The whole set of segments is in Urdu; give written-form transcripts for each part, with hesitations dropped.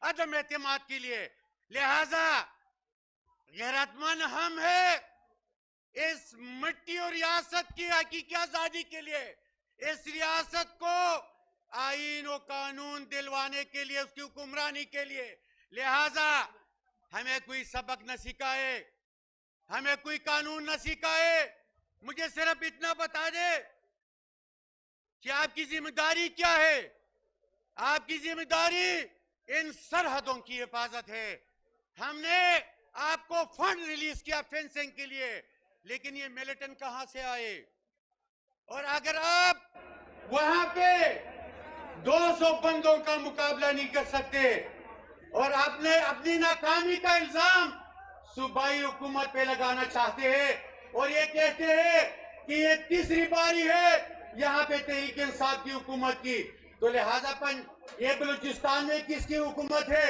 عدم اعتماد کے لیے. لہذا غیرت مند ہم ہیں اس مٹی اور ریاست کی حقیقی آزادی کے لیے، اس ریاست کو آئین و قانون دلوانے کے لیے، اس کی حکمرانی کے لیے. لہذا ہمیں کوئی سبق نہ سکھائے، ہمیں کوئی قانون نہ سکھائے. مجھے صرف اتنا بتا دے کہ آپ کی ذمہ داری کیا ہے. آپ کی ذمہ داری ان سرحدوں کی حفاظت ہے. ہم نے آپ کو فنڈ ریلیز کیا فینسنگ کے لیے، لیکن یہ ملیٹنٹ کہاں سے آئے؟ اور اگر آپ وہاں پہ 200 بندوں کا مقابلہ نہیں کر سکتے اور آپ نے اپنی ناکامی کا الزام صوبائی حکومت پہ لگانا چاہتے ہیں اور یہ کہتے ہیں کہ یہ تیسری باری ہے یہاں پہ تحریک انصاف کی حکومت کی، تو لہذا یہ بلوچستان میں کس کی حکومت ہے؟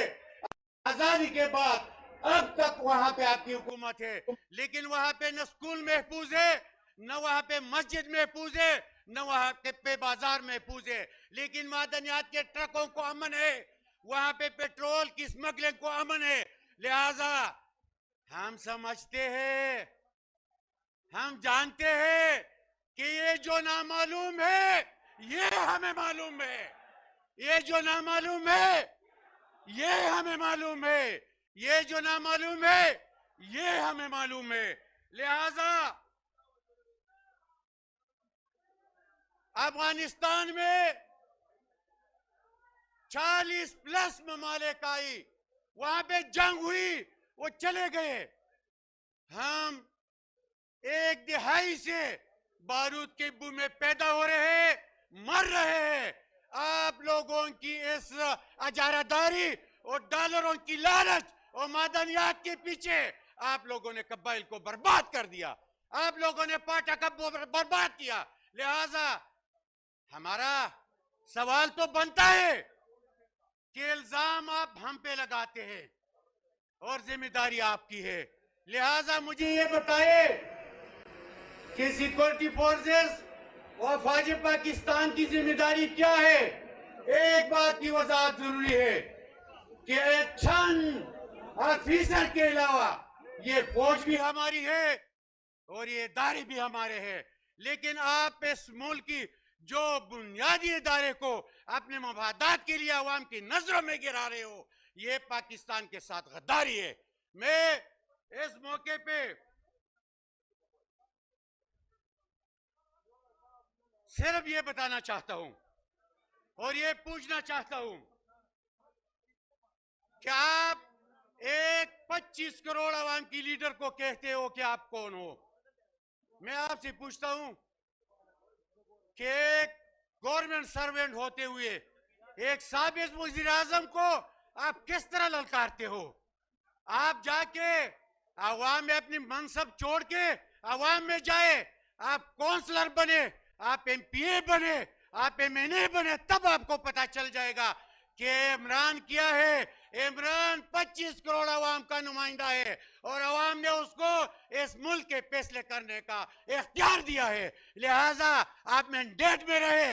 آزادی کے بعد اب تک وہاں پہ آپ کی حکومت ہے، لیکن وہاں پہ نہ سکول محفوظ ہے، نہ وہاں پہ مسجد محفوظ ہے، نہ وہاں پہ بازار محفوظ ہے. لیکن معدنیات کے ٹرکوں کو امن ہے، وہاں پہ پیٹرول کی سمگلنگ کو امن ہے. لہذا ہم سمجھتے ہیں، ہم جانتے ہیں کہ یہ جو نامعلوم ہے یہ ہمیں معلوم ہے، یہ جو نامعلوم ہے یہ ہمیں معلوم ہے، یہ جو نامعلوم ہے یہ ہمیں معلوم ہے. لہذا افغانستان میں 40+ ممالک آئی، وہاں پہ جنگ ہوئی، وہ چلے گئے. ہم 1/2 سے بارود کے بو میں پیدا ہو رہے ہیں، مر رہے ہیں. آپ لوگوں کی اس اجارہ داری اور ڈالروں کی لالچ اور معدنیات کے پیچھے آپ لوگوں نے قبائل کو برباد کر دیا، آپ لوگوں نے پاٹا کو برباد کیا. لہذا ہمارا سوال تو بنتا ہے کہ الزام آپ ہم پہ لگاتے ہیں اور ذمہ داری آپ کی ہے. لہذا مجھے یہ بتائے کہ سیکورٹی فورسز اور فوج پاکستان کی ذمہ داری کیا ہے؟ ایک بات کی وضاحت ضروری ہے کہ ایک چند آفیسر کے علاوہ یہ فوج بھی ہماری ہے اور یہ ادارے بھی ہمارے ہیں. لیکن آپ اس ملک کی جو بنیادی ادارے کو اپنے مفادات کے لیے عوام کی نظروں میں گرا رہے ہو، یہ پاکستان کے ساتھ غداری ہے. میں اس موقع پہ صرف یہ بتانا چاہتا ہوں اور یہ پوچھنا چاہتا ہوں کہ آپ ایک 25 کروڑ عوام کی لیڈر کو کہتے ہو کہ آپ کون ہو؟ میں آپ سے پوچھتا ہوں کہ ایک گورنمنٹ سروینٹ ہوتے ہوئے ایک سابق وزیر اعظم کو آپ کس طرح للکارتے ہو؟ آپ جا کے عوام میں اپنی منصب چھوڑ کے عوام میں جائے، آپ کونسلر بنے، آپ ایم پی اے بنے، آپ ایم این اے بنے، تب آپ کو پتا چل جائے گا کہ عمران کیا ہے. عمران 25 کروڑ عوام کا نمائندہ ہے اور عوام نے اس کو اس ملک کے فیصلے کرنے کا اختیار دیا ہے. لہذا آپ مینڈیٹ میں رہے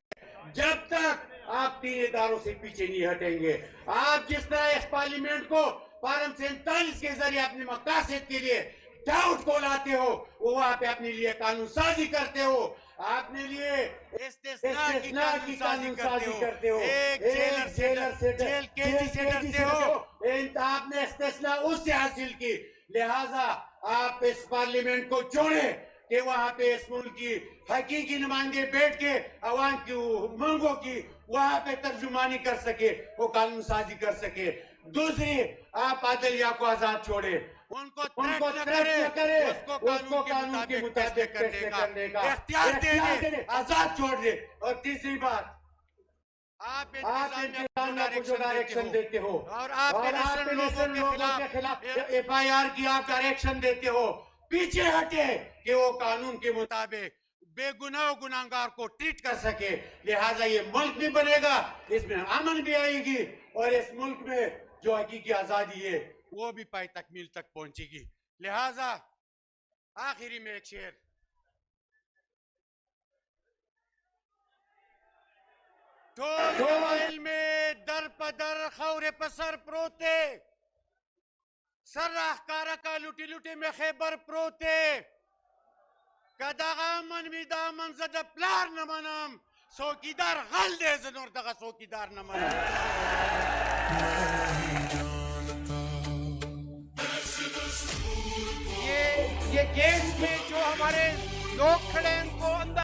جب تک آپ 3 اداروں سے پیچھے نہیں ہٹیں گے. آپ جس طرح اس پارلیمنٹ کو فارم 47 کے ذریعے اپنے مقاصد کے لیے ڈاؤٹ کو لاتے ہو، وہ وہاں پہ اپنے لیے قانون سازی کرتے ہو، اپنے لیے استثناء کی قانون سازی کرتے ہو. ایک جیلر سے جیل قیدی سے ڈرتے ہو، آپ نے استثناء اس سے حاصل کی. لہذا آپ اس پارلیمنٹ کو چھوڑیں کہ وہاں پہ اس ملک کی حقیقی نمائندے بیٹھ کے عوام کی مانگوں کی وہاں پہ ترجمانی کر سکے، وہ قانون سازی کر سکے. دوسری، آپ عدلیہ کو آزاد چھوڑے، ان کو تھریٹ نہ کرے، اس کو قانون کے مطابق فیصلے کرنے کا اختیار دے، آزاد چھوڑ دے. اور تیسری بات، آپ انتظامیہ کو جو ڈائریکشن دیتے ہو اور آپ انیسنٹ لوگوں کے خلاف ایف آئی آر کی آپ ڈائریکشن دیتے ہو، پیچھے ہٹے کہ وہ قانون کے مطابق بے گناہ و گناہگار کو ٹریٹ کر سکے. لہٰذا یہ ملک بھی بنے گا، اس میں امن بھی آئے گی اور اس ملک میں جو حقیقی آزادی ہے وہ بھی پائے تکمیل تک پہنچے گی. لہٰذا آخری میں ایک شعر ٹول قبائل میں در پدر خور پسر پروتے سر راہکارا کا لوٹی لوٹی میں خیبر پروتے کداغا من می دامن زد پلار نمانم سوکیدار غل دے زنور دغا سوکیدار نمانم یہ گیٹ میں جو ہمارے لوگ کھڑے ہیں